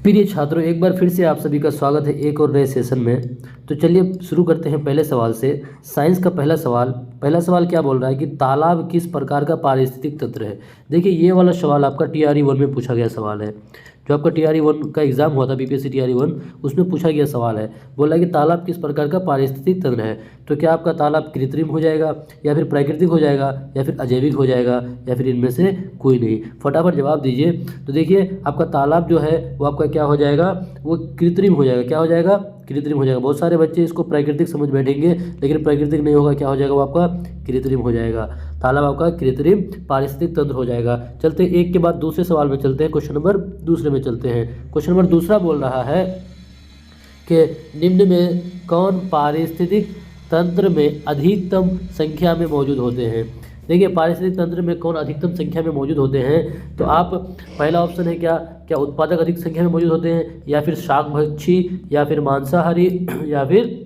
प्रिय छात्रों, एक बार फिर से आप सभी का स्वागत है एक और नए सेशन में। तो चलिए शुरू करते हैं पहले सवाल से। साइंस का पहला सवाल क्या बोल रहा है कि तालाब किस प्रकार का पारिस्थितिक तंत्र है। देखिए, ये वाला सवाल आपका TRE 1 में पूछा गया सवाल है। जो आपका TRE 1 का एग्जाम हुआ था, BPSC TRE 1, उसमें पूछा गया सवाल है। बोला है कि तालाब किस प्रकार का पारिस्थितिक तंत्र है। तो क्या आपका तालाब कृत्रिम हो जाएगा, या फिर प्राकृतिक हो जाएगा, या फिर अजैविक हो जाएगा, या फिर इनमें से कोई नहीं। फटाफट जवाब दीजिए। तो देखिए, आपका तालाब जो है वो आपका क्या हो जाएगा, वो कृत्रिम हो जाएगा। क्या हो जाएगा? कृत्रिम हो जाएगा। बहुत सारे बच्चे इसको प्राकृतिक समझ बैठेंगे, लेकिन प्राकृतिक नहीं होगा। क्या हो जाएगा? वो आपका कृत्रिम हो जाएगा। तालाब आपका कृत्रिम पारिस्थितिक तंत्र हो जाएगा। चलते एक के बाद दूसरे सवाल में चलते हैं। क्वेश्चन नंबर दूसरे में चलते हैं। क्वेश्चन नंबर दूसरा बोल रहा है कि निम्न में कौन पारिस्थितिक तंत्र में अधिकतम संख्या में मौजूद होते हैं। देखिए, पारिस्थितिक तंत्र में कौन अधिकतम संख्या में मौजूद होते हैं। तो आप पहला ऑप्शन है क्या उत्पादक अधिक संख्या में मौजूद होते हैं, या फिर शाकभक्षी, या फिर मांसाहारी, या फिर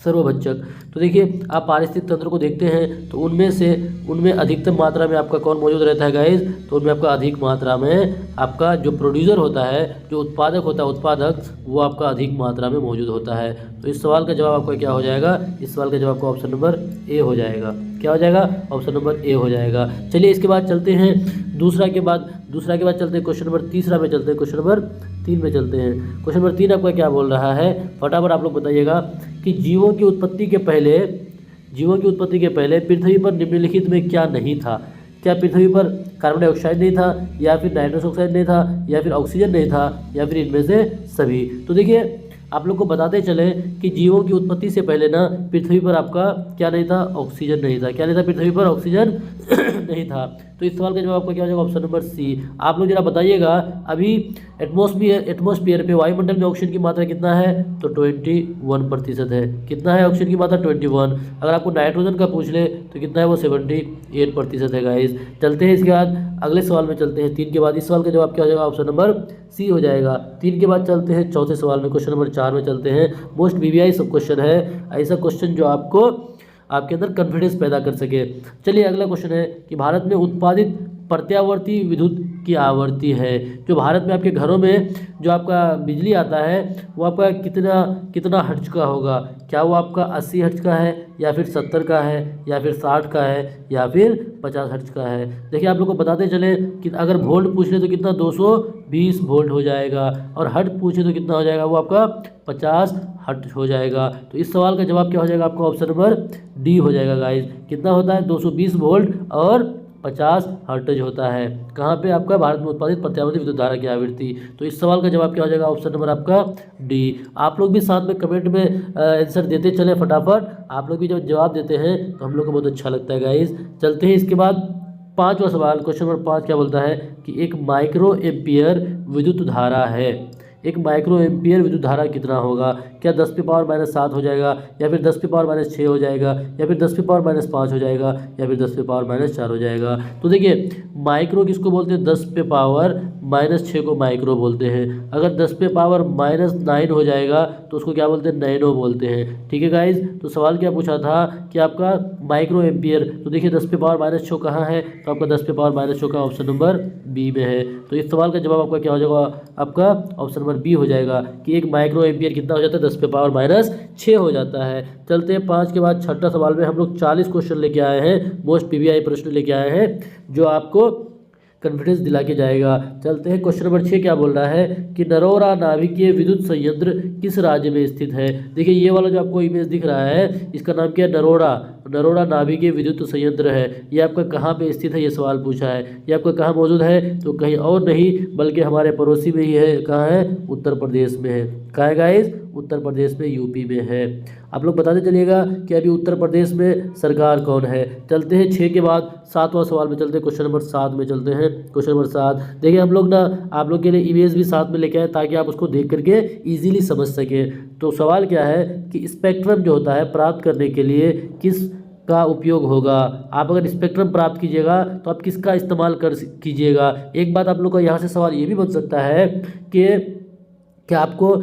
सर्वभक्षक। तो देखिए, आप पारिस्थितिक तंत्र को देखते हैं तो उनमें अधिकतम मात्रा में आपका कौन मौजूद रहता है गाइस। तो उनमें आपका अधिक मात्रा में आपका जो प्रोड्यूसर होता है, जो उत्पादक होता है, उत्पादक, वो आपका अधिक मात्रा में मौजूद होता है। तो इस सवाल का जवाब आपका क्या हो जाएगा? इस सवाल का जवाब आपका ऑप्शन नंबर ए हो जाएगा। क्या हो जाएगा? ऑप्शन नंबर ए हो जाएगा। चलिए इसके बाद चलते हैं दूसरा के बाद चलते हैं क्वेश्चन नंबर तीसरा में चलते हैं। क्वेश्चन नंबर 3 में चलते हैं। क्वेश्चन नंबर 3 आपका क्या बोल रहा है, फटाफट आप लोग बताइएगा कि जीवों की उत्पत्ति के पहले पृथ्वी पर निम्नलिखित में क्या नहीं था। क्या पृथ्वी पर कार्बन डाइऑक्साइड नहीं था, या फिर नाइट्रस ऑक्साइड नहीं था, या फिर ऑक्सीजन नहीं था, या फिर इनमें से सभी। तो देखिए, आप लोग को बताते चले कि जीवों की उत्पत्ति से पहले ना पृथ्वी पर आपका क्या नहीं था? ऑक्सीजन नहीं था। क्या नहीं था? पृथ्वी पर ऑक्सीजन नहीं था। तो इस सवाल का जवाब आपका क्या हो जाएगा? Option number C. आप लोग जरा बताइएगा, अभी एटमॉस्फेयर पे, वायुमंडल में ऑक्सीजन की मात्रा कितना है? तो 21% है। कितना है ऑक्सीजन की मात्रा? 21। अगर आपको नाइट्रोजन का पूछ ले तो कितना है? वो 78% है गाइस। चलते हैं इसके बाद अगले सवाल में चलते हैं। 3 के बाद इस सवाल का जवाब क्या हो जाएगा? ऑप्शन नंबर सी हो जाएगा। 3 के बाद चलते हैं चौथे सवाल में। क्वेश्चन नंबर 4 में चलते हैं। मोस्ट BBI सब क्वेश्चन है, ऐसा क्वेश्चन जो आपको आपके अंदर कॉन्फिडेंस पैदा कर सके। चलिए अगला क्वेश्चन है कि भारत में उत्पादित प्रत्यावर्ती विद्युत की आवृत्ति है। जो भारत में आपके घरों में जो आपका बिजली आता है वो आपका कितना हर्ट्ज का होगा। क्या वो आपका 80 हर्ट्ज का है, या फिर 70 का है, या फिर 60 का है, या फिर 50 हर्ट्ज का है। देखिए, आप लोग को बताते चले कि अगर वोल्ट पूछ ले तो कितना 220 वोल्ट हो जाएगा, और हर्ट्ज पूछे तो कितना हो जाएगा? वो आपका 50 हर्ट्ज हो जाएगा। तो इस सवाल का जवाब क्या हो जाएगा? आपका ऑप्शन नंबर डी हो जाएगा गाइज। कितना होता है? 220 वोल्ट और 50 हर्ट्ज होता है। कहाँ पे? आपका भारत में उत्पादित प्रत्यावर्ती विद्युत धारा की आवृत्ति। तो इस सवाल का जवाब क्या हो जाएगा? ऑप्शन नंबर आपका डी। आप लोग भी साथ में कमेंट में आंसर देते चले फटाफट। आप लोग भी जब जवाब देते हैं तो हम लोग को बहुत अच्छा लगता है गाइज। चलते हैं इसके बाद 5वां सवाल। क्वेश्चन नंबर 5 क्या बोलता है कि एक माइक्रो एम्पियर विद्युत धारा है। एक माइक्रो एम्पियर विद्युत धारा कितना होगा? क्या 10 पे पावर -7 हो जाएगा, या फिर 10 पे पावर -6 हो जाएगा, या फिर 10 पे पावर -5 हो जाएगा, या फिर 10 पे पावर -4 हो जाएगा। तो देखिए, माइक्रो किसको बोलते हैं? 10 पे पावर -6 को माइक्रो बोलते हैं। अगर 10 पे पावर -9 हो जाएगा तो उसको क्या बोलते हैं? नैनो बोलते हैं। ठीक है गाइज। तो सवाल क्या पूछा था कि आपका माइक्रो एम्पियर। तो देखिए, 10 पे पावर -6 कहाँ है? तो आपका 10 पे पावर -6 का ऑप्शन नंबर बी में है। तो इस सवाल का जवाब आपका क्या हो जाएगा? आपका ऑप्शन नंबर बी हो जाएगा कि एक माइक्रो एम्पियर कितना हो जाता है? 10 पे पावर -6 हो जाता है। चलते हैं 5 के बाद छठा सवाल में। हम लोग 40 क्वेश्चन लेके आए हैं, मोस्ट PBI प्रश्न लेके आए हैं, जो आपको कॉन्फिडेंस दिला के जाएगा। चलते हैं क्वेश्चन नंबर 6 क्या बोल रहा है कि नरोरा नाभिकीय विद्युत संयंत्र किस राज्य में स्थित है। देखिए, ये वाला जो आपको इमेज दिख रहा है, इसका नाम क्या है? नरोरा नाभिकीय विद्युत संयंत्र है। ये आपका कहाँ पे स्थित है? ये सवाल पूछा है। ये आपका कहाँ मौजूद है? तो कहीं और नहीं बल्कि हमारे पड़ोसी में ही है। कहाँ है? उत्तर प्रदेश में है। कहाँ है गाइस? उत्तर प्रदेश में, यूपी में है। आप लोग बताते चलिएगा कि अभी उत्तर प्रदेश में सरकार कौन है। चलते हैं 6 के बाद 7वां सवाल में चलते हैं। क्वेश्चन नंबर 7 में चलते हैं। क्वेश्चन नंबर 7 देखिए, हम लोग ना आप लोग के लिए इमेज भी साथ में लेके आए ताकि आप उसको देख करके इजीली समझ सकें। तो सवाल क्या है कि स्पेक्ट्रम जो होता है प्राप्त करने के लिए किस का उपयोग होगा। आप अगर स्पेक्ट्रम प्राप्त कीजिएगा तो आप किसका इस्तेमाल कीजिएगा। एक बात आप लोग का यहाँ से सवाल ये भी बन सकता है कि कि आपको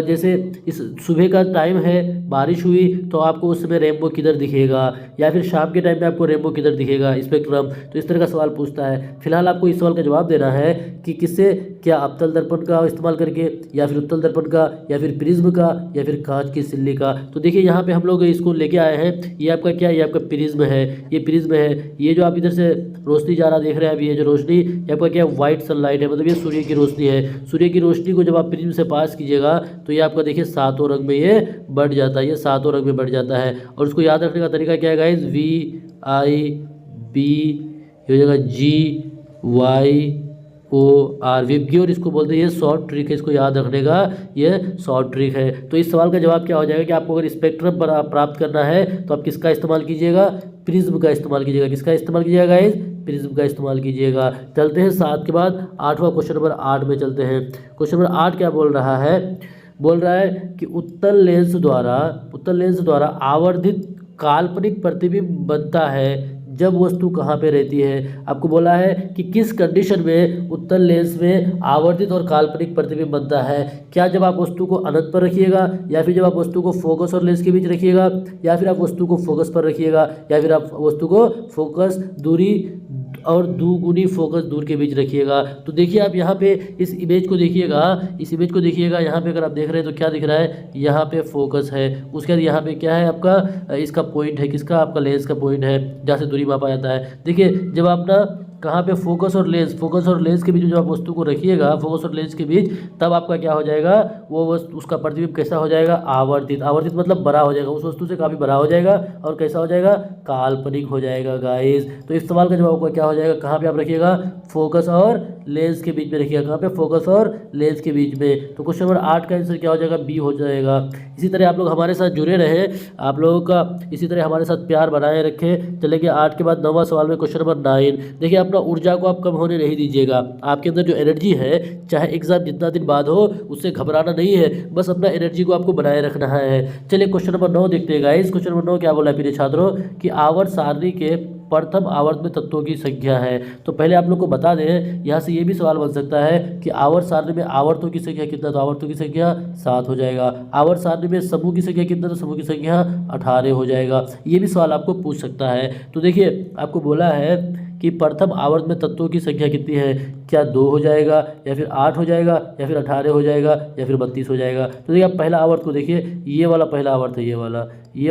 जैसे इस सुबह का टाइम है, बारिश हुई तो आपको उस समय रेनबो किधर दिखेगा, या फिर शाम के टाइम में आपको रेनबो किधर दिखेगा, स्पेक्ट्रम। तो इस तरह का सवाल पूछता है। फिलहाल आपको इस सवाल का जवाब देना है कि किससे, क्या अवतल दर्पण का इस्तेमाल करके, या फिर उत्तल दर्पण का, या फिर प्रिज्म का, या फिर कांच की सिल्ली का। तो देखिए यहाँ पे हम लोग इसको लेके आए हैं, ये आपका क्या है, ये आपका प्रिज्म है, ये प्रिज्म है। ये जो आप इधर से रोशनी जा रहा देख रहे हैं अभी, ये जो रोशनी ये आपका क्या है, व्हाइट सनलाइट है, मतलब ये सूर्य की रोशनी है। सूर्य की रोशनी को जब आप प्रिज्म से पास कीजिएगा तो ये आपका देखिए सातों रंग में ये बढ़ जाता है, ये सातों रंग में बढ़ जाता है। और उसको याद रखने का तरीका क्या है गाइज, VIB हो जाएगा GYOR, विबग्योर इसको बोलते हैं। ये शॉर्ट ट्रिक है, इसको याद रखने का ये शॉर्ट ट्रिक है। तो इस सवाल का जवाब क्या हो जाएगा कि आपको अगर स्पेक्ट्रम प्राप्त करना है तो आप किसका इस्तेमाल कीजिएगा, प्रिज्म का इस्तेमाल कीजिएगा। किसका इस्तेमाल कीजिएगा गाइज, प्रिज्म का इस्तेमाल कीजिएगा। चलते हैं 7 के बाद 8वां क्वेश्चन नंबर 8 में चलते हैं। क्वेश्चन नंबर 8 क्या बोल रहा है, बोल रहा है कि उत्तल लेंस द्वारा आवर्धित काल्पनिक प्रतिबिंब बनता है जब वस्तु कहाँ पे रहती है। आपको बोला है कि किस कंडीशन में उत्तल लेंस में आवर्धित और काल्पनिक प्रतिबिंब बनता है। क्या जब आप वस्तु को अनंत पर रखिएगा, या फिर जब आप वस्तु को फोकस और लेंस के बीच रखिएगा, या फिर आप वस्तु को फोकस पर रखिएगा, या फिर आप वस्तु को फोकस दूरी और दुगुनी फोकस दूर के बीच रखिएगा। तो देखिए आप यहाँ पे इस इमेज को देखिएगा, यहाँ पे अगर आप देख रहे हैं तो क्या दिख रहा है, यहाँ पे फोकस है, उसके बाद यहाँ पे क्या है आपका, इसका पॉइंट है, किसका, आपका लेंस का पॉइंट है जहाँ से दूरी मापा जाता है। देखिए जब आप ना कहाँ पे फोकस और लेंस के बीच में जब आप वस्तु को रखिएगा, फोकस और लेंस के बीच, तब आपका क्या हो जाएगा, वो वस्तु उसका प्रतिबिंब कैसा हो जाएगा, आवर्धित मतलब बड़ा हो जाएगा, उस वस्तु से काफ़ी बड़ा हो जाएगा। और कैसा हो जाएगा, काल्पनिक हो जाएगा गाइस। तो इस सवाल का जवाब आपका क्या हो जाएगा, कहाँ पे आप रखिएगा, फोकस और लेंस के बीच में रखिएगा। कहाँ पे, फोकस और लेंस के बीच में। तो क्वेश्चन नंबर 8 का आंसर क्या हो जाएगा, बी हो जाएगा। इसी तरह आप लोग हमारे साथ जुड़े रहे, आप लोगों का इसी तरह हमारे साथ प्यार बनाए रखें। चलेंगे 8 के बाद 9वां सवाल में, क्वेश्चन नंबर 9। देखिए अपना ऊर्जा को आप कम होने नहीं दीजिएगा। आपके अंदर जो एनर्जी है, चाहे एग्जाम जितना दिन बाद हो, उससे घबराना नहीं है, बस अपना एनर्जी को आपको बनाए रखना है। चलिए क्वेश्चन नंबर 9 देखते हैं गाइस। क्वेश्चन नंबर 9 क्या बोला है प्रिय छात्रों, कि आवर्त सारणी के प्रथम आवर्त में तत्वों की संख्या है। तो पहले आप लोग को बता दें, यहाँ से ये भी सवाल बन सकता है कि आवर्त सारणी में आवर्तों की संख्या कितना, तो आवर्तों की संख्या 7 हो जाएगा। आवर्त सारणी में समूह की संख्या कितना, तो समूह की संख्या 18 हो जाएगा। ये भी सवाल आपको पूछ सकता है। तो देखिए आपको बोला है कि प्रथम आवर्त में तत्वों की संख्या कितनी है, क्या 2 हो जाएगा, या फिर 8 हो जाएगा, या फिर 18 हो जाएगा, या फिर 32 हो जाएगा। तो देखिए आप पहला आवर्त को देखिए, ये वाला पहला आवर्त है, ये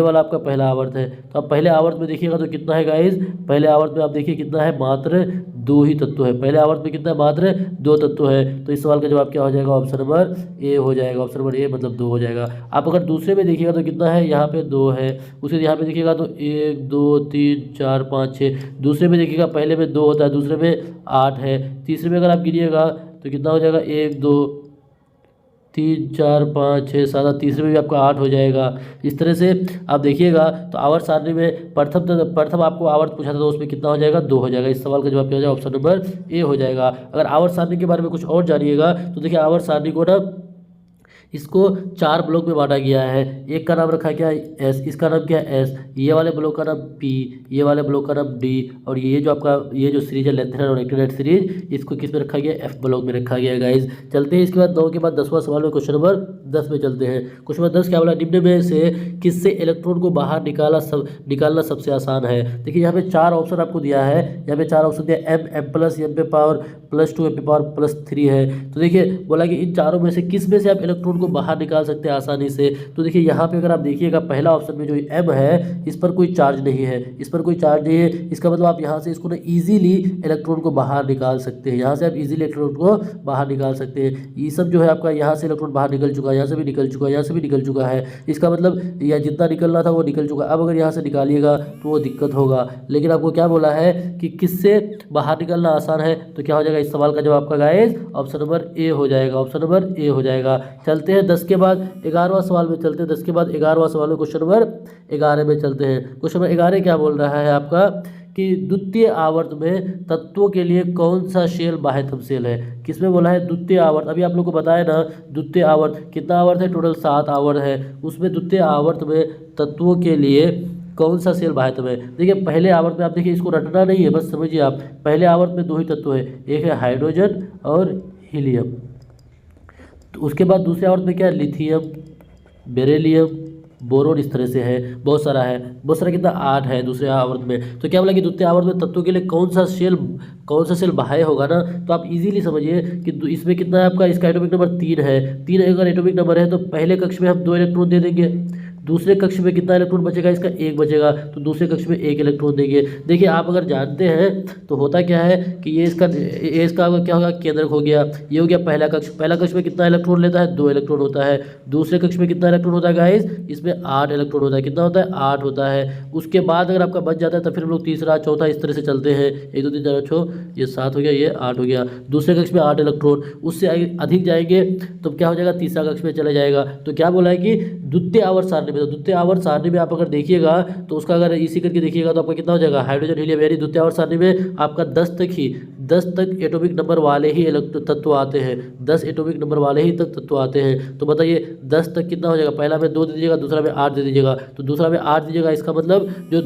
वाला आपका पहला आवर्त है। तो आप पहले आवर्त में देखिएगा तो कितना है गाइज, पहले आवर्त में आप देखिए कितना है, मात्र 2 ही तत्व है। पहले आवर्त में कितना है, मात्र 2 तत्व है। तो इस सवाल का जवाब क्या हो जाएगा, ऑप्शन नंबर ए हो जाएगा। ऑप्शन नंबर ए मतलब 2 हो जाएगा। आप अगर दूसरे में देखिएगा तो कितना है, यहाँ पे 2 है। उसे यहाँ पे देखिएगा तो 1 2 3 4 5 6। दूसरे में देखिएगा पहले में 2 होता है, दूसरे में 8 है। तीसरे में अगर आप गिनिएगा तो कितना हो जाएगा, 1 2 3 4 5 6 7। तीसरे में भी आपका 8 हो जाएगा। इस तरह से आप देखिएगा तो आवर्त सारणी में प्रथम आपको आवर्त पूछा था तो उसमें कितना हो जाएगा, 2 हो जाएगा। इस सवाल का जवाब क्या हो जाएगा, ऑप्शन नंबर ए हो जाएगा। अगर आवर्त सारणी के बारे में कुछ और जानिएगा तो देखिए आवर्त सारणी को ना, इसको 4 ब्लॉक में बांटा गया है। एक का नाम रखा गया है एस, इसका नाम क्या है एस, ये वाले ब्लॉक का नाम पी, ये वाले ब्लॉक का नाम डी, और ये जो आपका ये जो सीरीज है लेंथेनर और एक्टिनेट सीरीज, इसको किस में रखा गया है, एफ ब्लॉक में रखा गया है गाइज। चलते हैं इसके बाद 9 के बाद 10वां सवाल में, क्वेश्चन नंबर 10 में चलते हैं। क्वेश्चन नंबर 10 क्या बोला, निम्न में से किससे इलेक्ट्रॉन को बाहर निकालना सबसे आसान है। देखिए यहाँ पे 4 ऑप्शन आपको दिया है, यहाँ पे 4 ऑप्शन दिया, m प्लस m पे पावर +2 m पे पावर +3 है। तो देखिए बोला कि इन चारों में से किस में से आप इलेक्ट्रॉन को बाहर निकाल सकते हैं आसानी से। तो देखिए यहाँ पे अगर आप देखिएगा पहला ऑप्शन में जो m है, इस पर कोई चार्ज नहीं है, इसका मतलब आप यहाँ से इसको ना ईजिली इलेक्ट्रॉन को बाहर निकाल सकते हैं। यहाँ से आप इजीली इलेक्ट्रॉन को बाहर निकाल सकते हैं। ये सब जो है आपका यहाँ से इलेक्ट्रॉन बाहर निकल चुका है, यहाँ से भी निकल चुका है, यहाँ से भी निकल चुका है। इसका मतलब यह जितना निकलना था वो निकल चुका है। अब अगर यहाँ से निकालिएगा तो वो दिक्कत होगा। लेकिन आपको क्या बोला है कि किससे बाहर निकलना आसान है, तो क्या हो जाएगा, इस सवाल का जवाब आपका गाइस ऑप्शन नंबर ए हो जाएगा। ऑप्शन नंबर ए हो जाएगा। चलते हैं 10 के बाद 11वां सवाल में चलते हैं। 10 के बाद 11वां सवाल में, क्वेश्चन नंबर 11 में चलते हैं। क्वेश्चन नंबर 11 क्या बोल रहा है आपका कि द्वितीय आवर्त में तत्वों के लिए कौन सा शेल बाह्यतम शेल है। किसमें बोला है, द्वितीय आवर्त। अभी आप लोग को बताया ना, द्वितीय आवर्त कितना आवर्त है, टोटल 7 आवर्त है। उसमें द्वितीय आवर्त में तत्वों के लिए कौन सा शेल बाह्यतम है। देखिए पहले आवर्त में आप देखिए, इसको रटना नहीं है, बस समझिए आप, पहले आवर्त में 2 ही तत्व है, एक है हाइड्रोजन और हीलियम। तो उसके बाद दूसरे आवर्त में क्या है, लिथियम, बेरिलियम, बोरोन, इस तरह से है, बहुत सारा कितना 8 है दूसरे आवर्त में। तो क्या बोला कि द्वितीय आवर्त में तत्वों के लिए कौन सा शेल बाह्य होगा ना, तो आप इजीली समझिए कि इसमें कितना है आपका, इसका एटॉमिक नंबर 3 है। 3 अगर एटॉमिक नंबर है तो पहले कक्ष में हम 2 इलेक्ट्रॉन दे देंगे, दूसरे कक्ष में कितना इलेक्ट्रॉन बचेगा, इसका 1 बचेगा, तो दूसरे कक्ष में 1 इलेक्ट्रॉन देंगे। देखिए आप अगर जानते हैं तो होता क्या है कि ये इसका क्या होगा, केंद्रक हो गया, ये हो गया पहला कक्ष में कितना इलेक्ट्रॉन लेता है, 2 इलेक्ट्रॉन होता है। दूसरे कक्ष में कितना इलेक्ट्रॉन होता है गाइस, इसमें 8 इलेक्ट्रॉन होता है, कितना होता है, 8 होता है। उसके बाद अगर आपका बच जाता है तो फिर हम लोग तीसरा चौथा इस तरह से चलते हैं, 1 2 3 4 5 ये 7 हो गया, ये 8 हो गया, दूसरे कक्ष में 8 इलेक्ट्रॉन। उससे अधिक जाएंगे तो क्या हो जाएगा, तीसरा कक्ष में चला जाएगा। तो क्या बोला है कि द्वितीय आवर्त सारणी में, तो द्वितीय आवर्त सारणी में आप अगर देखिएगा तो उसका अगर इसी करके देखिएगा तो आपका कितना हो जाएगा, हाइड्रोजन हीलियम, यानी द्वितीय आवर्त सारणी में आपका 10 तक एटॉमिक नंबर वाले ही तत्व आते हैं, 10 एटॉमिक नंबर वाले ही तत्व आते हैं। तो बताइए 10 तक कितना हो जाएगा, पहला में 2 दे दीजिएगा, दूसरा में 8 दे दीजिएगा, तो दूसरा में 8 दीजिएगा, इसका मतलब जो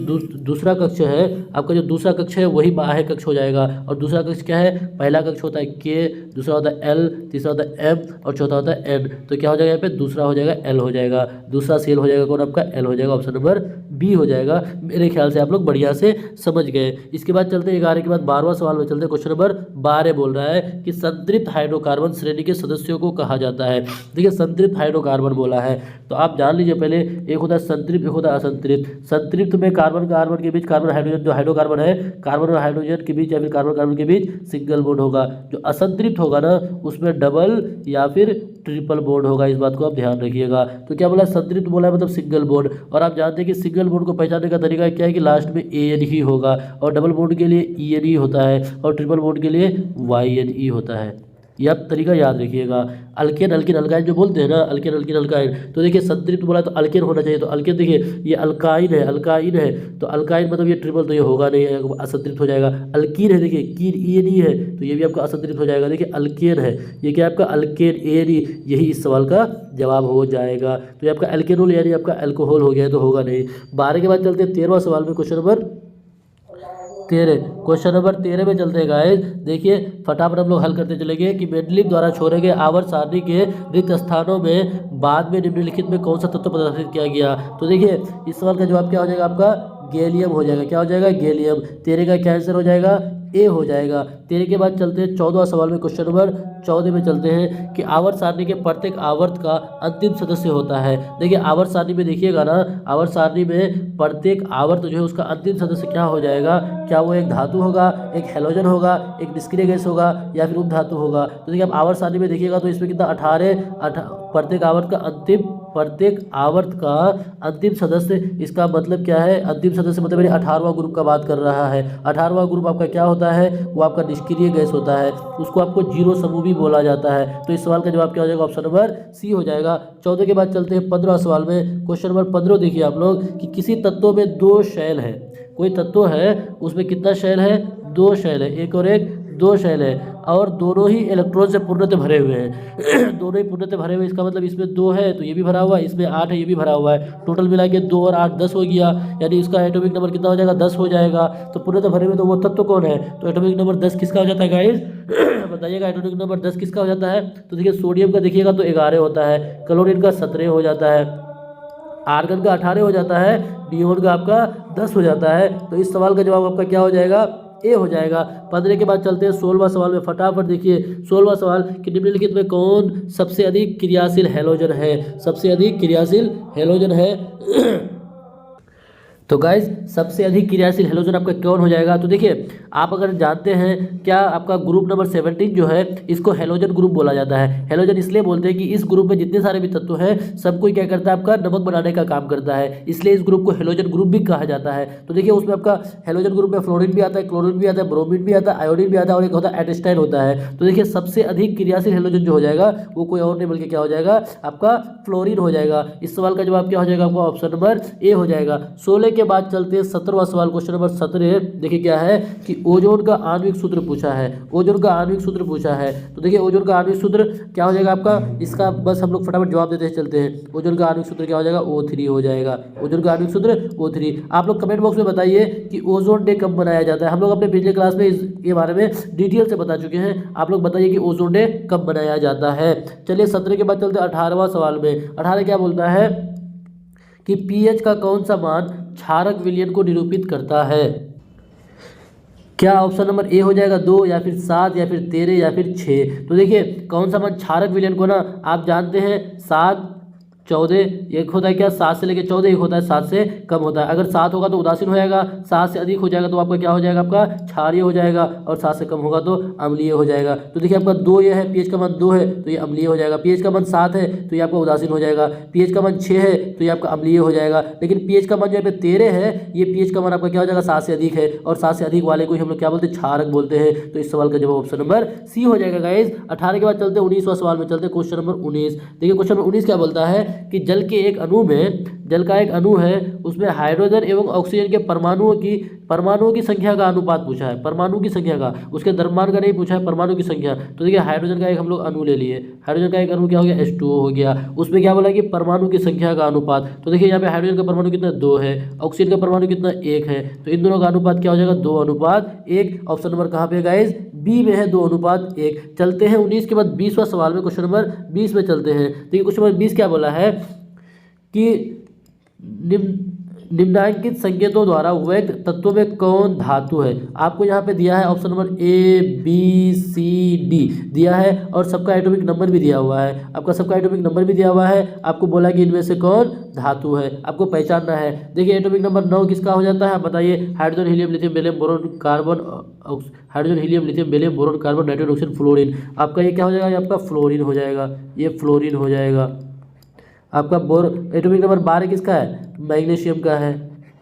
दूसरा कक्ष है आपका, जो दूसरा कक्ष है वही बाह्य कक्ष हो जाएगा। और दूसरा कक्ष क्या है, पहला कक्ष होता है K, दूसरा होता है L, तीसरा होता है M और चौथा होता है N। तो क्या हो जाएगा यहाँ पे, दूसरा हो जाएगा L हो जाएगा, दूसरा सेल हो जाएगा कौन आपका, L हो जाएगा, ऑप्शन नंबर B हो जाएगा। मेरे ख्याल से आप लोग बढ़िया से समझ गए। इसके बाद चलते 11 के बाद 12वां सवाल में चलते। क्वेश्चन नंबर 12 बोल रहा है कि संतृप्त हाइड्रोकार्बन श्रेणी के सदस्यों को कहा जाता है। देखिए संतृप्त हाइड्रोकार्बन बोला है तो आप जान लीजिए पहले, एक होता है संतृप्त, एक होता है असंतृप्त। संतृप्त में कार्बन के बीच कार्बन हाइड्रोजन, जो हाइड्रोकार्बन है कार्बन और हाइड्रोजन के बीच या फिर कार्बन के बीच सिंगल बॉन्ड होगा। जो असंतृप्त होगा ना उसमें डबल या फिर ट्रिपल बॉन्ड होगा, इस बात को आप ध्यान रखिएगा। तो क्या बोला, संतृप्त बोला है मतलब सिंगल बॉन्ड, और आप जानते हैं कि सिंगल बॉन्ड को पहचानने का तरीका क्या है कि लास्ट में AN ही होगा, और डबल बॉन्ड के लिए EN ही होता है, और ट्रिपल बॉन्ड के लिए YNE होता है। ये आप तरीका याद रखिएगा। अल्केन अल्काइन जो बोलते हैं ना, अल्केन अल्काइन, तो देखिए संतृप्त बोला तो अल्केन होना चाहिए, तो अल्केन देखिए ये अल्काइन है, तो अल्काइन मतलब ये ट्रिपल, तो ये होगा नहीं, असंतृप्त हो जाएगा। अल्कीन है, देखिए कीन ENE है, तो ये भी आपका असंतृप्त हो जाएगा। देखिए अल्केन है, ये क्या आपका अल्केन ANE, यही इस सवाल का जवाब हो जाएगा। तो ये आपका एल्केनोल यानी आपका अल्कोहल हो गया, तो होगा नहीं। 12 के बाद चलते हैं 13वां सवाल में, क्वेश्चन नंबर 13 में चलते हैं गाइस। देखिए फटाफट हम लोग हल करते चलेंगे कि मेंडलीव द्वारा छोड़े गए आवर्त सारणी के रिक्त स्थानों में बाद में निम्नलिखित में कौन सा तत्व प्रदर्शित किया गया। तो देखिए इस सवाल का जवाब क्या हो जाएगा, आपका गैलियम हो जाएगा। क्या हो जाएगा, गैलियम। 13 का क्या आंसर हो जाएगा, A हो जाएगा। 13 के बाद चलते हैं 14वां सवाल में, क्वेश्चन नंबर 14 में चलते हैं कि आवर्त सारणी के प्रत्येक आवर्त का अंतिम सदस्य होता है। देखिए आवर्त सारणी में देखिएगा ना, आवर्त सारणी में प्रत्येक आवर्त जो है उसका अंतिम सदस्य क्या हो जाएगा, क्या वो एक धातु होगा, एक हैलोजन होगा, एक निष्क्रिय गैस होगा या फिर उपधातु होगा। तो देखिए आप आवर्त सारणी में देखिएगा तो इसमें कितना 18 प्रत्येक आवर्त का अंतिम सदस्य, इसका मतलब क्या है, अंतिम सदस्य मतलब 18वां ग्रुप का बात कर रहा है। 18वां ग्रुप आपका क्या होता है, वो आपका निष्क्रिय गैस होता है, उसको आपको जीरो समूह भी बोला जाता है। तो इस सवाल का जवाब क्या हो जाएगा, ऑप्शन नंबर C हो जाएगा। 14 के बाद चलते हैं 15 सवाल में, क्वेश्चन नंबर 15 देखिए आप लोग कि किसी तत्व में 2 शैल है, कोई तत्व है उसमें कितना शैल है, 2 शैल है, एक और एक 2 शैल है, और दोनों ही इलेक्ट्रॉन से पूर्णतः भरे हुए हैं दोनों ही पूर्णतः भरे हुए, इसका मतलब इसमें 2 है तो ये भी भरा हुआ है, इसमें 8 है ये भी भरा हुआ है, टोटल मिला के 2 और 8 10 हो गया, यानी इसका एटॉमिक नंबर कितना हो जाएगा, 10 हो जाएगा। तो पूर्णतः भरे हुए तो वो तत्व कौन है, तो एटॉमिक नंबर 10 किसका हो जाता है गाइस बताइएगा, एटॉमिक नंबर 10 किसका हो जाता है। तो देखिए सोडियम का देखिएगा तो 11 होता है, क्लोरीन का 17 हो जाता है, आर्गन का 18 हो जाता है, नियोन का आपका 10 हो जाता है। तो इस सवाल का जवाब आपका क्या हो जाएगा, A हो जाएगा। 15 के बाद चलते हैं 16वां सवाल में, फटाफट देखिए 16वां सवाल कि निम्नलिखित में कौन सबसे अधिक क्रियाशील हैलोजन है, सबसे अधिक क्रियाशील हैलोजन है तो गाइज सबसे अधिक क्रियाशील हैलोजन आपका कौन हो जाएगा। तो देखिए आप अगर जानते हैं क्या आपका ग्रुप नंबर 17 जो है इसको हैलोजन ग्रुप बोला जाता है। हैलोजन इसलिए बोलते हैं कि इस ग्रुप में जितने सारे भी तत्व हैं सबको क्या करता है, आपका नमक बनाने का काम करता है, इसलिए इस ग्रुप को हैलोजन ग्रुप भी कहा जाता है। तो देखिए उसमें आपका हैलोजन ग्रुप में फ्लोरीन भी आता है, क्लोरीन भी आता है, ब्रोमीन भी आता है, आयोडीन भी आता है और एक होता है एटेस्टाइन होता है। तो देखिए सबसे अधिक क्रियाशील हैलोजन जो हो जाएगा वो कोई और नहीं बल्कि क्या हो जाएगा, आपका फ्लोरीन हो जाएगा। इस सवाल का जवाब क्या हो जाएगा, आपका ऑप्शन नंबर A हो जाएगा। 16 के के बाद चलते हैं 17वां सवाल, क्वेश्चन नंबर 17। देखिए क्या है कि ओजोन का आणविक सूत्र पूछा है, ओजोन का आणविक सूत्र पूछा है। तो देखिए ओजोन का आणविक सूत्र क्या हो जाएगा आपका, इसका बस हम लोग फटाफट जवाब देते हैं चलते हैं। ओजोन का आणविक सूत्र क्या हो जाएगा, O3 हो जाएगा। ओजोन का आणविक सूत्र O3। आप लोग कमेंट बॉक्स में बताइए कि ओजोन डे कब मनाया जाता है। हम लोग अपने पिछले क्लास में इसके बारे में डिटेल से बता चुके हैं। आप लोग बताइए कि ओजोन डे कब मनाया जाता है। चलिए 17 के बाद चलते हैं 18वां सवाल में। 18 क्या बोलता है कि पीएच का कौन सा मान क्षारक विलयन को निरूपित करता है। क्या ऑप्शन नंबर ए हो जाएगा 2 या फिर 7 या फिर 13 या फिर 6। तो देखिए कौन सा मान क्षारक विलयन को ना आप जानते हैं 7 14 एक होता है क्या, 7 से लेकर 14 एक होता है, 7 से कम होता है। अगर 7 होगा तो उदासीन हो जाएगा, 7 से अधिक हो जाएगा तो आपका क्या हो जाएगा, आपका क्षारीय हो जाएगा, और 7 से कम होगा तो अम्लीय हो जाएगा। तो देखिए आपका 2 ये है, पीएच का मान 2 है तो ये अम्लीय हो जाएगा। पीएच का मान 7 है तो ये आपका उदासीन हो जाएगा। पीएच का मान 6 है तो ये आपका अम्लीय हो जाएगा। लेकिन पीएच का मान जो यहाँ पे 13 है, ये पीएच का मान आपका क्या हो जाएगा, 7 से अधिक है, और 7 से अधिक वाले को ही हम लोग क्या बोलते हैं, क्षारक बोलते हैं। तो इस सवाल का जवाब ऑप्शन नंबर सी हो जाएगा गाइज। 18 के बाद चलते हैं 19वां सवाल में, चलते हैं क्वेश्चन नंबर 19। देखिए क्वेश्चन नंबर 19 क्या बोलता है कि जल के एक अणु में, जल का एक अणु है उसमें हाइड्रोजन एवं ऑक्सीजन के परमाणुओं की संख्या का अनुपात पूछा है। परमाणु की संख्या का, उसके द्रव्यमान का नहीं पूछा है, परमाणु की संख्या। तो देखिए हाइड्रोजन का एक हम लोग अणु ले लिए, हाइड्रोजन का एक अणु क्या हो गया, H2O हो गया। उसमें क्या बोला कि परमाणु की संख्या का अनुपात। तो देखिए यहाँ पे हाइड्रोजन का परमाणु कितना 2 है, ऑक्सीजन का परमाणु कितना 1 है। तो इन दोनों का अनुपात क्या हो जाएगा, 2:1। ऑप्शन नंबर कहाँ पे गाइज, बी में है, 2:1। चलते हैं 19 के बाद 20वां सवाल में, क्वेश्चन नंबर 20 में चलते हैं। देखिए क्वेश्चन नंबर 20 क्या बोला है कि निम्नांकित संकेतों द्वारा व्यक्त तत्वों में कौन धातु है। आपको यहाँ पे दिया है option number A B C D दिया है, और सबका एटॉमिक नंबर भी दिया हुआ है। आपका सबका एटॉमिक नंबर भी दिया हुआ है। आपको बोला कि इनमें से कौन धातु है, आपको पहचानना है। देखिए एटॉमिक नंबर 9 किसका हो जाता है, आप बताइए। Hydrogen helium lithium barium boron carbon, hydrogen helium lithium barium boron carbon nitrogen oxygen fluorine. आपका ये क्या हो जाएगा, ये आपका फ्लोरीन हो जाएगा, ये फ्लोरीन हो जाएगा। आपका एटॉमिक नंबर 12 किसका है, मैग्नीशियम का है।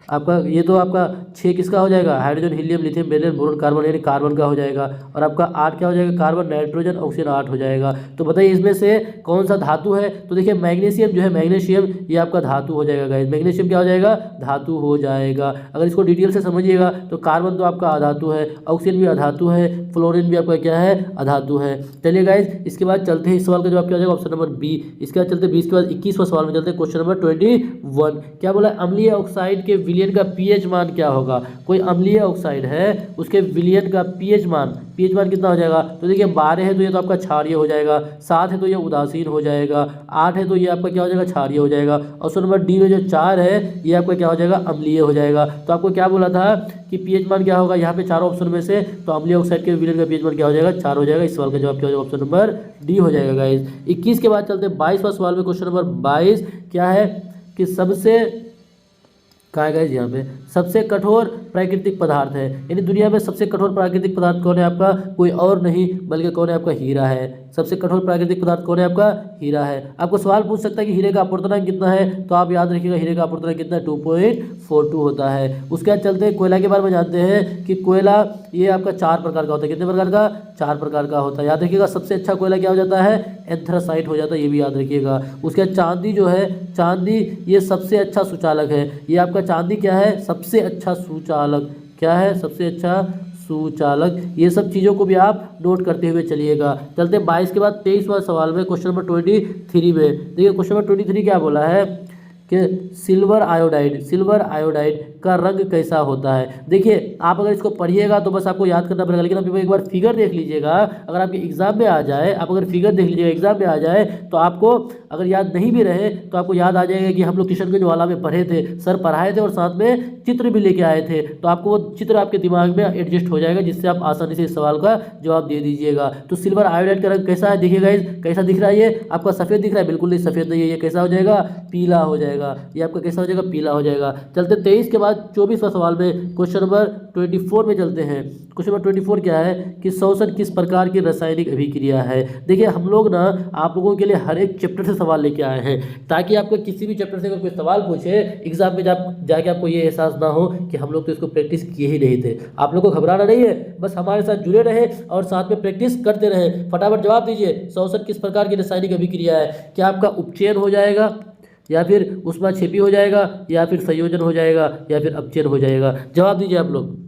आपका ये तो आपका 6 किसका हो जाएगा, hydrogen helium lithium barium boron carbon, यानी कार्बन का हो जाएगा। और आपका 8 क्या हो जाएगा, कार्बन नाइट्रोजन ऑक्सीजन 8 हो जाएगा। तो बताइए इसमें से कौन सा धातु है। तो देखिए मैग्नीशियम जो है, मैग्नीशियम ये आपका धातु हो जाएगा गाइस। मैग्नीशियम क्या हो जाएगा, धातु हो जाएगा। अगर इसको डिटेल से समझिएगा तो कार्बन तो आपका अधातु है, ऑक्सीजन भी अधातु है, फ्लोरीन भी आपका क्या है, अधातु है। चलिए गाइस इसके बाद चलते हैं, इस सवाल का जवाब क्या हो जाएगा, ऑप्शन नंबर बी। इसके बाद चलते 20 के बाद 21वां सवाल में चलते हैं, क्वेश्चन नंबर 21। क्या बोला, अम्लीय ऑक्साइड के विलयन का पीएच मान क्या होगा। कोई अम्लीय ऑक्साइड है उसके विलयन का पीएच मान कितना हो जाएगा। तो देखिए 12 है तो ये तो आपका क्षारीय हो जाएगा, 7 है तो ये उदासीन हो जाएगा, 8 है तो ये आपका क्या हो जाएगा, क्षारीय हो जाएगा। ऑप्शन नंबर डी में जो 4 है ये आपका क्या हो जाएगा, अम्लीय हो जाएगा। तो आपको क्या बोला था कि पीएच मान क्या होगा, यहाँ पे चारों ऑप्शन में से तो अम्लीय ऑक्साइड के विलयन का पीएच मान क्या हो जाएगा, 4 हो जाएगा। इस सवाल का जवाब क्या हो जाएगा, ऑप्शन नंबर डी हो जाएगा गाइस। 21 के बाद चलते हैं 22वां सवाल में, क्वेश्चन नंबर 22 क्या है कि सबसे कहा है गाइस, यहाँ पे सबसे कठोर प्राकृतिक पदार्थ है, यानी दुनिया में सबसे कठोर प्राकृतिक पदार्थ कौन है आपका, कोई और नहीं बल्कि कौन है आपका, हीरा है। सबसे कठोर प्राकृतिक पदार्थ कौन है आपका, हीरा है। आपको सवाल पूछ सकता है कि हीरे का अपूर्णांक कितना है, तो आप याद रखिएगा हीरे का अपूर्णांक कितना है, 2.42 होता है। उसके बाद चलते हैं कोयला के बारे में जानते हैं कि कोयला ये आपका 4 प्रकार का होता है। कितने प्रकार का, 4 प्रकार का होता है। याद रखिएगा सबसे अच्छा कोयला क्या हो जाता है, एंथ्रासाइट हो जाता है, ये भी याद रखिएगा। उसके बाद चांदी जो है, चांदी ये सबसे अच्छा सुचालक है। ये आपका चांदी क्या है, सबसे अच्छा सुचालक, क्या है, सबसे अच्छा सुचालक। ये सब चीज़ों को भी आप नोट करते हुए चलिएगा। चलते 22 के बाद 23वां सवाल में, क्वेश्चन नंबर 23 में। देखिए क्वेश्चन नंबर 23 क्या बोला है कि सिल्वर आयोडाइड का रंग कैसा होता है। देखिए आप अगर इसको पढ़िएगा तो बस आपको याद करना पड़ेगा, लेकिन आप एक बार फिगर देख लीजिएगा। अगर आपके एग्जाम में आ जाए, आप अगर फिगर देख लीजिएगा एग्जाम में आ जाए, तो आपको अगर याद नहीं भी रहे तो आपको याद आ जाएगा कि हम लोग किशनगंज वाला में पढ़े थे, सर पढ़ाए थे और साथ में चित्र भी लेके आए थे। तो आपको वो चित्र आपके दिमाग में एडजस्ट हो जाएगा, जिससे आप आसानी से इस सवाल का जवाब दे दीजिएगा। तो सिल्वर आयोडाइड का रंग कैसा है, देखिएगा कैसा दिख रहा है, ये आपका सफ़ेद दिख रहा है, बिल्कुल नहीं सफ़ेद नहीं है, ये कैसा हो जाएगा, पीला हो जाएगा। ये आपका कैसा हो जाएगा, पीला हो जाएगा। चलते 23 के बाद 24वां सवाल में, क्वेश्चन नंबर 24 में चलते हैं। क्वेश्चन नंबर 24 क्या है कि शोषण किस प्रकार की रासायनिक अभिक्रिया है। देखिए हम लोग ना आप लोगों के लिए हर एक चैप्टर से सवाल लेके आए हैं, ताकि आपको किसी भी चैप्टर से अगर कोई सवाल पूछे एग्जाम में जाके आपको ये एहसास ना हो कि हम लोग तो इसको प्रैक्टिस किए ही नहीं थे। आप लोग को घबराना नहीं है, बस हमारे साथ जुड़े रहे और साथ में प्रैक्टिस करते रहे। फटाफट जवाब दीजिए, शोषण किस प्रकार की रासायनिक अभिक्रिया है। क्या आपका उपचयन हो जाएगा, या फिर ऊष्माक्षेपी हो जाएगा, या फिर संयोजन हो जाएगा, या फिर अपचयन हो जाएगा? जवाब दीजिए आप लोग।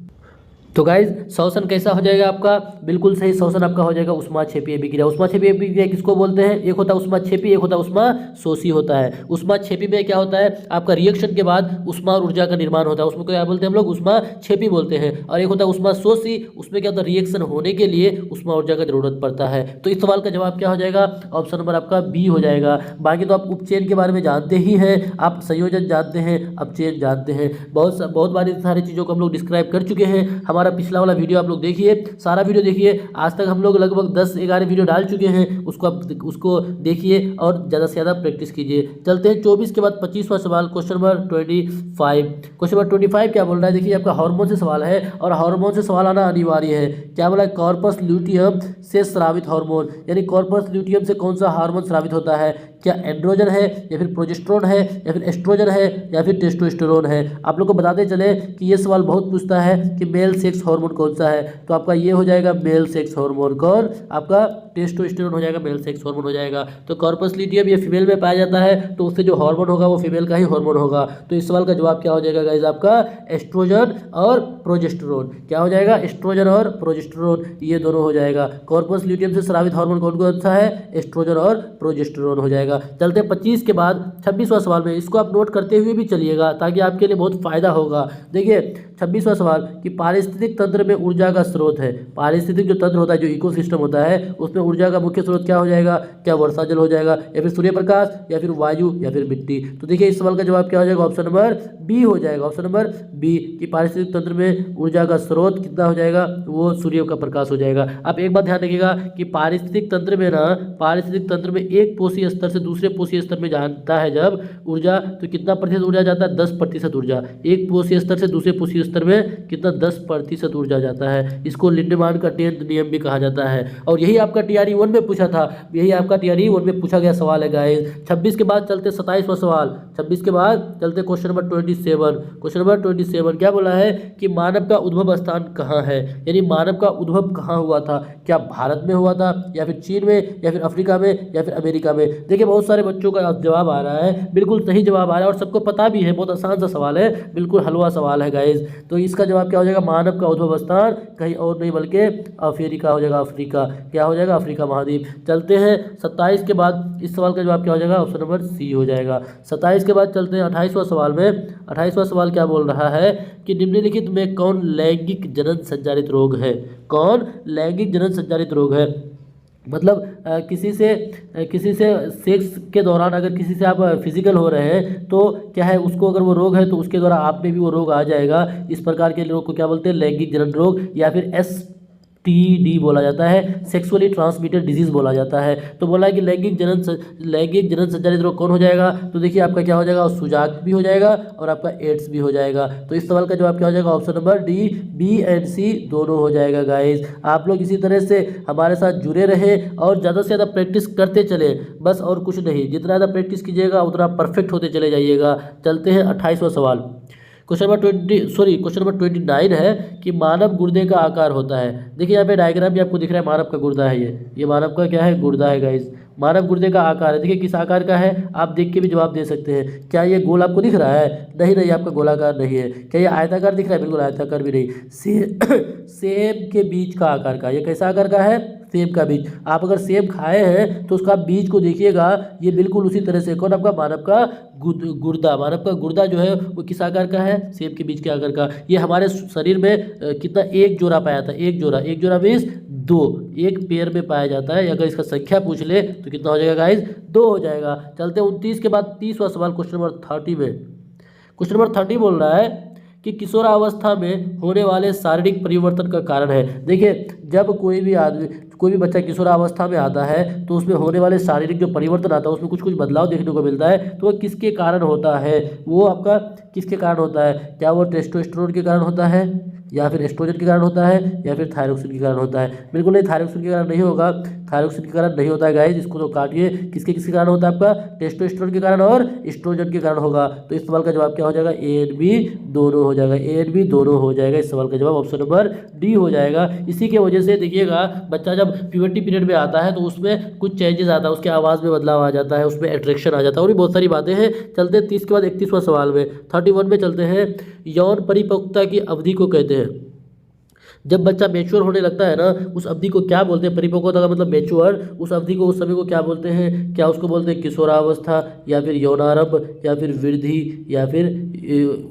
तो गाइज शोषण कैसा हो जाएगा आपका? बिल्कुल सही, शोषण आपका हो जाएगा ऊष्माक्षेपीय अभिक्रिया। ऊष्माक्षेपीय अभिक्रिया किसको बोलते हैं? एक होता है ऊष्माक्षेपी, एक होता है ऊष्माशोषी होता है। ऊष्माक्षेपी में क्या होता है? आपका रिएक्शन के बाद ऊष्मा और ऊर्जा का निर्माण होता है, उसमें क्या बोलते हैं हम लोग? ऊष्माक्षेपी बोलते हैं। और एक होता है ऊष्माशोषी, उसमें क्या होता है? रिएक्शन होने के लिए ऊष्मा ऊर्जा का जरूरत पड़ता है। तो इस सवाल का जवाब क्या हो जाएगा? ऑप्शन नंबर आपका बी हो जाएगा। बाकी तो आप उपचयन के बारे में जानते ही हैं, आप संयोजन जानते हैं, अपचयन जानते हैं, बहुत बारी सारी चीज़ों को हम लोग डिस्क्राइब कर चुके हैं। हमारा पिछला वाला वीडियो आप लोग देखिए, सारा वीडियो देखिए। आज तक हम लोग लगभग 10-11 वीडियो डाल चुके हैं, उसको देखिए और ज़्यादा से ज़्यादा प्रैक्टिस कीजिए। चलते हैं 24 के बाद 25वां सवाल, क्वेश्चन नंबर 25। क्वेश्चन नंबर 25 क्या बोल रहा है? देखिए, आपका हार्मोन से सवाल है और हार्मोन से सवाल आना अनिवार्य है। क्या बोला है? कॉर्पस ल्यूटियम से स्रावित हार्मोन, यानी कॉर्पस ल्यूटियम से कौन सा हार्मोन स्रावित होता है? क्या एंड्रोजन है, या फिर प्रोजेस्टेरोन है, या फिर एस्ट्रोजन है, या फिर टेस्टोस्टेरोन है? आप लोग को बताते चले कि ये सवाल बहुत पूछता है कि मेल सेक्स हार्मोन कौन सा है, तो आपका ये हो जाएगा मेल सेक्स हार्मोन। कौन? आपका टेस्टोस्टेरोन हो जाएगा, मेल सेक्स हार्मोन हो जाएगा। तो कॉर्पस ल्यूटियम ये फीमेल में पाया जाता है, तो उससे जो हार्मोन होगा वो फीमेल का ही हार्मोन होगा। तो इस सवाल का जवाब क्या हो जाएगा गाइस? आपका एस्ट्रोजन और प्रोजेस्टेरोन। क्या हो जाएगा? एस्ट्रोजन और प्रोजेस्टेरोन, ये दोनों हो जाएगा। कॉर्पस ल्यूटियम से स्रावित हार्मोन कौन कौन सा है? एस्ट्रोजन और प्रोजेस्टेरोन हो जाएगा। चलते हैं 25 के बाद 26वां सवाल में, इसको आप नोट करते हुए भी चलिएगा ताकि आपके लिए बहुत फायदा होगा। देखिए 26वां सवाल कि पारिस्थितिक तंत्र में ऊर्जा का स्रोत है। पारिस्थितिक जो तंत्र होता है, जो इकोसिस्टम होता है, उसमें ऊर्जा का मुख्य स्रोत क्या हो जाएगा? क्या वर्षा जल हो जाएगा, या फिर सूर्य प्रकाश, या फिर वायु, या फिर मिट्टी? तो देखिए इस सवाल का जवाब क्या हो जाएगा? ऑप्शन नंबर बी हो जाएगा। ऑप्शन नंबर बी कि पारिस्थितिक तंत्र में ऊर्जा का स्रोत कितना हो जाएगा? वो सूर्य का प्रकाश हो जाएगा। आप एक बात ध्यान रखिएगा कि पारिस्थितिक तंत्र में ना, पारिस्थितिक तंत्र में एक पोषी स्तर से दूसरे पोषी स्तर में जानता है जब ऊर्जा, तो कितना प्रतिशत ऊर्जा जाता है? 10% ऊर्जा। एक पोषी स्तर से दूसरे पोषी स्तर में कितना? 10% ऊर्जा जाता है। इसको लिंडमान का 10th नियम भी कहा जाता है। और यही आपका TRE 1 में पूछा था, यही आपका TRE 1 में पूछा गया सवाल है गाइस। 26 के बाद चलते 27वां सवाल। 26 के बाद चलते क्वेश्चन नंबर 27। क्वेश्चन नंबर 27 क्या बोला है कि मानव का उद्भव स्थान कहाँ है, यानी मानव का उद्भव कहाँ हुआ था? क्या भारत में हुआ था, या फिर चीन में, या फिर अफ्रीका में, या फिर अमेरिका में? देखिए बहुत सारे बच्चों का जवाब आ रहा है, बिल्कुल सही जवाब आ रहा है और सबको पता भी है, बहुत आसान सा सवाल है, बिल्कुल हलवा सवाल है गाइस। तो इसका जवाब क्या हो जाएगा? मानव का उद्भव स्थान कहीं और नहीं बल्कि अफ्रीका हो जाएगा। अफ्रीका क्या हो जाएगा? अफ्रीका महाद्वीप। चलते हैं 27 के बाद, इस सवाल का जवाब क्या हो जाएगा? ऑप्शन नंबर सी हो जाएगा। 27 के बाद चलते हैं 28वां सवाल में। 28वां सवाल क्या बोल रहा है कि निम्नलिखित में कौन लैंगिक जनन संचालित रोग है? कौन लैंगिक जनन संचालित रोग है? मतलब किसी से सेक्स के दौरान अगर किसी से आप फिजिकल हो रहे हैं तो क्या है, उसको अगर वो रोग है तो उसके द्वारा आप में भी वो रोग आ जाएगा। इस प्रकार के रोग को क्या बोलते हैं? लैंगिक जनन रोग, या फिर STD बोला जाता है, सेक्सुअली ट्रांसमिटेड डिजीज बोला जाता है। तो बोला है कि लैंगिक जनन संचालित रोग कौन हो जाएगा? तो देखिए आपका क्या हो जाएगा? सुजाक भी हो जाएगा और आपका एड्स भी हो जाएगा। तो इस सवाल का जवाब क्या हो जाएगा? Option number D, B and C दोनों हो जाएगा गाइस। आप लोग इसी तरह से हमारे साथ जुड़े रहे और ज़्यादा से ज़्यादा प्रैक्टिस करते चले, बस और कुछ नहीं। जितना ज़्यादा प्रैक्टिस कीजिएगा उतना परफेक्ट होते चले जाइएगा। चलते हैं 28वां सवाल। क्वेश्चन नंबर 29 है कि मानव गुर्दे का आकार होता है। देखिए यहाँ पे डायग्राम भी आपको दिख रहा है, मानव का गुर्दा है, ये मानव का क्या है? गुर्दा है गाइस। मानव गुर्दे का आकार है, देखिए किस आकार का है, आप देख के भी जवाब दे सकते हैं। क्या ये गोल आपको दिख रहा है? नहीं, आपका गोलाकार नहीं है। क्या ये आयताकार दिख रहा है? बिल्कुल आयताकार भी नहीं। सेब के बीज का आकार का, ये कैसा आकार का है? सेब का बीज। आप अगर सेब खाए हैं तो उसका बीज को देखिएगा, ये बिल्कुल उसी तरह से। कौन? आपका मानव का गुर्दा। मानव का गुर्दा जो है वो किस आकार का है? सेब के बीज के आकार का। ये हमारे शरीर में कितना? एक जोड़ा पाया था, एक जोड़ा मीन्स 2, एक पेयर में पाया जाता है। अगर इसका संख्या पूछ ले तो कितना हो जाएगा गाइज? 2 हो जाएगा। चलते हैं 29 के बाद 30वां सवाल, क्वेश्चन नंबर 30 में। क्वेश्चन नंबर 30 बोल रहा है कि किशोरावस्था में होने वाले शारीरिक परिवर्तन का कारण है। देखिए जब कोई भी बच्चा किशोरावस्था में आता है तो उसमें होने वाले शारीरिक जो परिवर्तन आता है उसमें कुछ बदलाव देखने को मिलता है। तो वो किसके कारण होता है? वो आपका किसके कारण होता है? क्या वो टेस्टोस्टेरोन के कारण होता है, या फिर एस्ट्रोजन के कारण होता है, या फिर थायरोक्सिन के कारण होता है? बिल्कुल नहीं, थायरोक्सिन के कारण नहीं होगा। थायरोक्सिन के कारण नहीं होता है गाइस, इसको तो काटिए। किसके किसके कारण होता है आपका? टेस्टोस्टेरोन के कारण और एस्ट्रोजन के कारण होगा। तो इस सवाल का जवाब क्या हो जाएगा? ए एंड बी दोनों हो जाएगा, ए एंड बी दोनों हो जाएगा। इस सवाल का जवाब ऑप्शन नंबर डी हो जाएगा। इसी के वजह से देखिएगा बच्चा जब प्यूबर्टी पीरियड में आता है तो उसमें कुछ चेंजेस आता है, उसके आवाज़ में बदलाव आ जाता है, उसमें अट्रैक्शन आ जाता है और भी बहुत सारी बातें हैं। चलते हैं 30 के बाद 31वां सवाल में, 31 में चलते हैं। यौन परिपक्वता की अवधि को कहते हैं, जब बच्चा मैच्योर होने लगता है ना, उस अवधि को क्या बोलते हैं? परिपक्वता का मतलब मैच्योर, उस अवधि को, उस समय को क्या बोलते हैं? क्या उसको बोलते हैं किशोरावस्था, या फिर यौनारंभ, या फिर वृद्धि, या फिर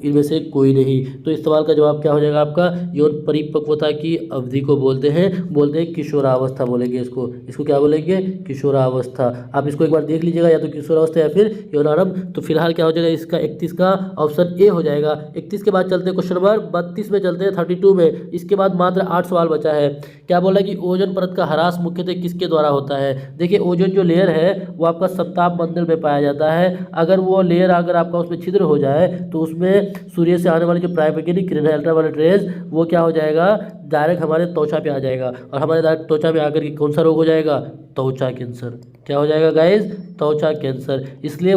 इनमें से कोई नहीं? तो इस सवाल का जवाब क्या हो जाएगा आपका? यौन परिपक्वता की अवधि को बोलते हैं किशोरावस्था बोलेंगे इसको। इसको क्या बोलेंगे? किशोरावस्था। आप इसको एक बार देख लीजिएगा, या तो किशोरावस्था या फिर यौनारंभ। तो फिलहाल क्या हो जाएगा इसका? 31 का ऑप्शन ए हो जाएगा। 31 के बाद चलते हैं क्वेश्चन नंबर 32 में चलते हैं, 32 में। इसके बाद मात्र 8 सवाल बचा है। क्या बोला कि ओजोन परत का ह्रास मुख्यतः किसके द्वारा होता है? देखिए ओजोन जो लेयर है वो आपका समताप मंडल में पाया जाता है। अगर वो लेयर अगर आपका उसमें छिद्र हो जाए तो उसमें सूर्य से आने वाली जो प्राइमरी किरण है, अल्ट्रावायलेट रेज, वो क्या हो जाएगा? डायरेक्ट हमारे त्वचा पे आ जाएगा और हमारे डायरेक्ट त्वचा में आकर के कौन सा रोग हो जाएगा? त्वचा कैंसर। क्या हो जाएगा गाइज? त्वचा कैंसर। इसलिए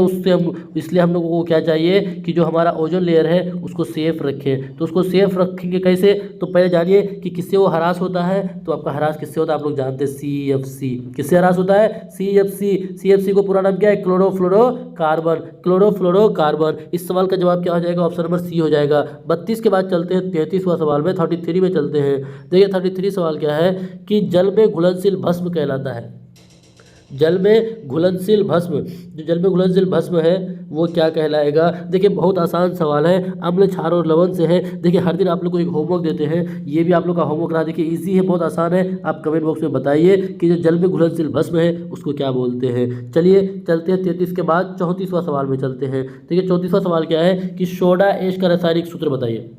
हम लोगों को क्या चाहिए कि जो हमारा ओजोन लेयर है उसको सेफ रखें। तो उसको सेफ रखेंगे कैसे? तो पहले जानिए कि किससे वो हरास होता है। तो आपका हरास किससे होता है? आप लोग जानते हैं CFC। किससे हरास होता है? CFC। CFC को पूरा नाम क्या है? क्लोरोफ्लोरोकार्बन। क्लोरोफ्लोरोकार्बन। इस सवाल का जवाब क्या हो जाएगा? ऑप्शन नंबर सी हो जाएगा। 32 के बाद चलते हैं 33वां सवाल में, 33 में चलते हैं। देखिए 33 सवाल क्या है कि जल में घुलनशील भस्म कहलाता है। जल में घुलनशील भस्म, जो जल में घुलनशील भस्म है वो क्या कहलाएगा? देखिए बहुत आसान सवाल है, अम्ल, क्षार और लवण से है। देखिए हर दिन आप लोग को एक होमवर्क देते हैं, ये भी आप लोग का होमवर्क रहा। देखिए इजी है, बहुत आसान है। आप कमेंट बॉक्स में बताइए कि जो जल में घुलनशील भस्म है उसको क्या बोलते हैं। चलिए चलते हैं 33 के बाद 34वां सवाल में चलते हैं। देखिए 34वां सवाल क्या है कि सोडा ऐश का रासायनिक सूत्र बताइए।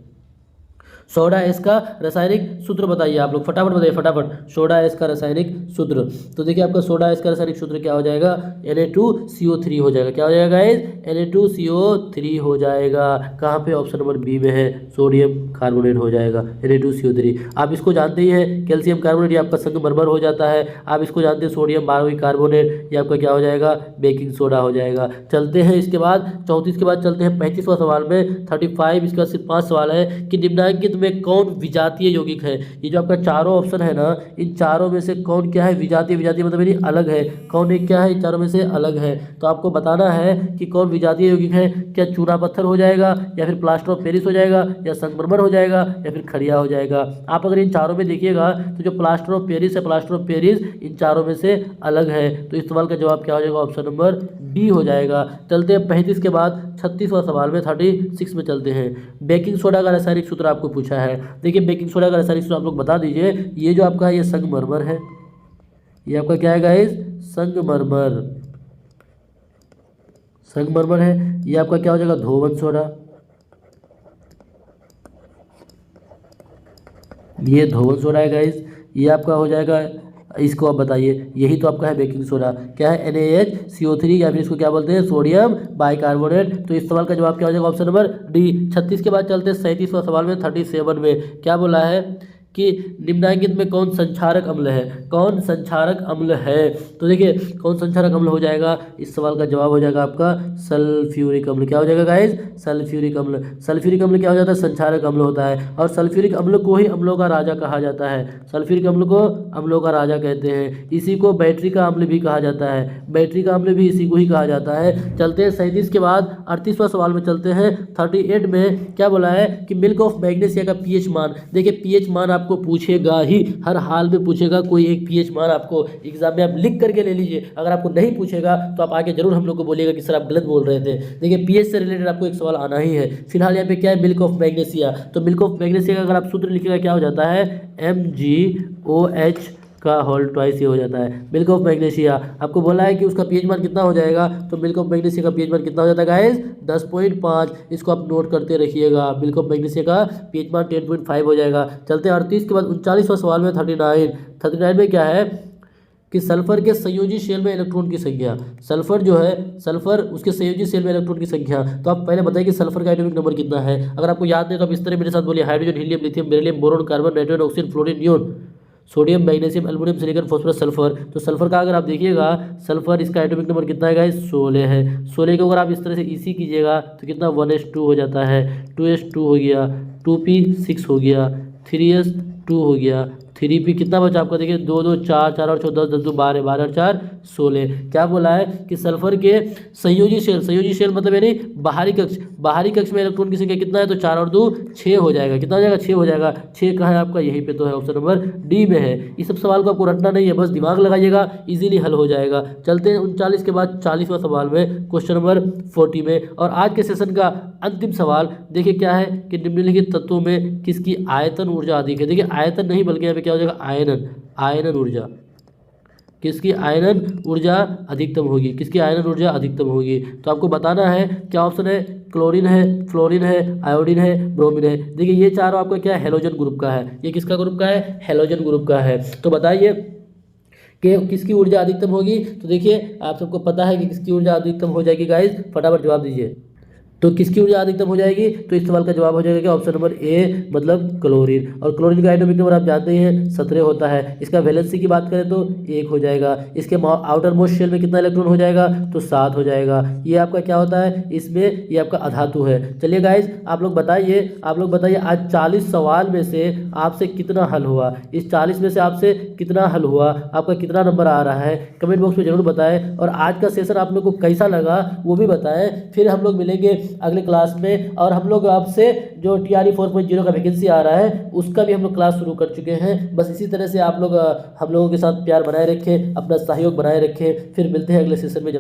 सोडा एस का रासायनिक सूत्र बताइए आप लोग, फटाफट बताइए फटाफट। सोडा एस का रासायनिक सूत्र। तो देखिए आपका सोडा एस का रासायनिक सूत्र क्या हो जाएगा? Na2CO3 हो जाएगा। क्या हो जाएगा गाइस? Na2CO3 हो जाएगा। कहाँ पे? ऑप्शन नंबर बी में है, सोडियम कार्बोनेट हो जाएगा Na2CO3। आप इसको जानते ही हैं, कैल्शियम कार्बोनेट ये आपका संगमरमर हो जाता है। आप इसको जानते हैं सोडियम बारहवीं कार्बोनेट, ये आपका क्या हो जाएगा? बेकिंग सोडा हो जाएगा। चलते हैं इसके बाद 34 के बाद चलते हैं 35वां सवाल में, 35। इसके बाद सिर्फ 5 सवाल है कि निम्नलिखित में कौन विजातीय यौगिक है? ये जो आपका चारों ऑप्शन है ना, इन चारों में से कौन क्या है? विजातीय। विजातीय मतलब यानी अलग है। कौन एक क्या है? इन चारों में से अलग है। तो आपको बताना है कि कौन विजातीय यौगिक है। क्या चूना पत्थर हो जाएगा, या फिर प्लास्टर ऑफ पेरिस हो जाएगा, या संगमरमर हो जाएगा, या फिर खड़िया हो जाएगा? आप अगर इन चारों में देखिएगा तो जो प्लास्टर ऑफ पेरिस है, प्लास्टर ऑफ पेरिस इन चारों में से अलग है। तो इस सवाल का जवाब क्या हो जाएगा? ऑप्शन नंबर डी हो जाएगा। चलते हैं 35 के बाद 36वां सवाल में, 36 में चलते हैं। बेकिंग सोडा का रासायनिक सूत्र आपको पूछा है। देखिए बेकिंग सोडा का रासायनिक सूत्र आप लोग बता दीजिए। ये जो आपका है ये संगमरमर है, ये आपका क्या है गाइस? संगमरमर। संगमरमर है। ये आपका क्या हो जाएगा? धोवन सोडा। ये धोवन सोडा है गाइस। ये आपका हो जाएगा, इसको आप बताइए। यही तो आपका है बेकिंग सोडा। क्या है? NaHCO3, या फिर इसको क्या बोलते हैं? Sodium bicarbonate. तो इस सवाल का जवाब क्या हो जाएगा? Option number D. 36 के बाद चलते हैं 37वां सवाल में, 37 में। क्या बोला है कि निम्नलिखित में कौन संक्षारक अम्ल है? कौन संक्षारक अम्ल है? तो देखिए कौन संक्षारक अम्ल हो जाएगा? इस सवाल का जवाब हो जाएगा आपका सल्फ्यूरिक अम्ल। क्या हो जाएगा गाइस? सल्फ्यूरिक अम्ल। सल्फ्यूरिक अम्ल क्या हो जाता है? संक्षारक अम्ल होता है। और सल्फ्यूरिक अम्ल को ही अम्लों का राजा कहा जाता है। सल्फ्यूरिक अम्ल को अम्लों का राजा कहते हैं। इसी को बैटरी का अम्ल भी कहा जाता है। बैटरी का अम्ल भी इसी को ही कहा जाता है। चलते हैं 37 के बाद 38वां सवाल में चलते हैं। 38 में क्या बोला है कि मिल्क ऑफ मैग्नीशिया का पीएच मान। देखिए पीएच मान आपको पूछेगा ही, हर हाल में पूछेगा। कोई एक पीएच मान आपको एग्जाम में आप लिख करके ले लीजिए। अगर आपको नहीं पूछेगा तो आप आगे जरूर हम लोग को बोलिएगा कि सर आप गलत बोल रहे थे। देखिए पीएच से रिलेटेड आपको एक सवाल आना ही है। फिलहाल यहाँ पे क्या है? Milk of magnesia. तो मिल्क ऑफ मैग्नीशिया का अगर आप सूत्र लिखिएगा क्या हो जाता है? MgOH का होल ट्वाइस ये हो जाता है। मिल्क ऑफ मैग्नीशिया आपको बोला है कि उसका पीएच मान कितना हो जाएगा। तो मिल्क ऑफ मैग्नीशिया का पीएच मान कितना हो जाता है गाइस? 10.5। इसको आप नोट करते रखिएगा। मिल्क ऑफ मैग्नीशिया का पीएच मान 10.5 हो जाएगा। चलते हैं 38 के बाद 39वां सवाल में, 39 में क्या है कि सल्फर के संयोजी शेल में इलेक्ट्रॉन की संख्या। सल्फर जो है, सल्फर उसके संयोजी शेल में इलेक्ट्रॉन की संख्या। तो आप पहले बताइए कि सल्फर का एटॉमिक नंबर कितना है। अगर आपको याद नहीं तो आप इस तरह मेरे साथ बोलिए, hydrogen, helium, lithium, beryllium, boron, carbon, nitrogen, oxygen, fluorine, neon. Sodium, magnesium, aluminium, silicon, phosphorus, sulphur. तो सल्फर का अगर आप देखिएगा, सल्फर इसका एटॉमिक नंबर कितना है गाइस, 16 है। 16 को अगर आप इस तरह से इसी कीजिएगा तो कितना 1s2 हो जाता है, 2s2 हो गया, 2p6 हो गया, 3s2 हो गया, 3p कितना बचा आपका, देखिए 2 2 4 4 और 14 10 2 12 12 और 4 16। क्या बोला है कि सल्फर के संयोजी शेल मतलब यानी बाहरी कक्ष में इलेक्ट्रॉन की संख्या कितना है, तो 4 और 2 6 हो जाएगा। कितना हो जाएगा, 6 हो जाएगा। 6 कहाँ है आपका, यहीं पे तो है, ऑप्शन नंबर डी में है। इस सब सवाल को आपको रटना नहीं है, बस दिमाग लगाइएगा, इजीली हल हो जाएगा। चलते हैं 39 के बाद 40वां सवाल में, क्वेश्चन नंबर 40 में। और आज के सेशन का अंतिम सवाल देखिए क्या है कि निम्नलिखित तत्वों में किसकी आयतन ऊर्जा अधिक है। देखिए आयतन नहीं बल्कि यहाँ पे क्या हो जाएगा, आयनन ऊर्जा। किसकी आयनन ऊर्जा अधिकतम होगी, किसकी आयनन ऊर्जा अधिकतम होगी। तो आपको बताना है क्या ऑप्शन है, क्लोरीन है, फ्लोरीन है, आयोडीन है, ब्रोमीन है। देखिए ये चारों आपका क्या है, हेलोजन ग्रुप का है। ये किसका ग्रुप का है, हेलोजन ग्रुप का है। तो बताइए कि किसकी ऊर्जा अधिकतम होगी। तो देखिए आप सबको पता है कि किसकी ऊर्जा अधिकतम हो जाएगी गाइस, फटाफट जवाब दीजिए। तो किसकी ऊर्जा अधिकतम हो जाएगी, तो इस सवाल का जवाब हो जाएगा ऑप्शन नंबर ए, मतलब क्लोरीन। और क्लोरीन का एटॉमिक नंबर आप जानते ही हैं 17 होता है। इसका वैलेंसी की बात करें तो 1 हो जाएगा। इसके आउटर मोस्ट शेल में कितना इलेक्ट्रॉन हो जाएगा, तो 7 हो जाएगा। ये आपका क्या होता है, इसमें ये आपका अधातु है। चलिए गाइज आप लोग बताइए आज 40 सवाल में से आपसे कितना हल हुआ, इस 40 में से आपसे कितना हल हुआ, आपका कितना नंबर आ रहा है, कमेंट बॉक्स में जरूर बताएं। और आज का सेशन आप लोग को कैसा लगा वो भी बताएं। फिर हम लोग मिलेंगे अगले क्लास में, और हम लोग आपसे जो TRE 4.0 का वैकेंसी आ रहा है उसका भी हम लोग क्लास शुरू कर चुके हैं। बस इसी तरह से आप लोग हम लोगों के साथ प्यार बनाए रखें, अपना सहयोग बनाए रखें। फिर मिलते हैं अगले सेशन में।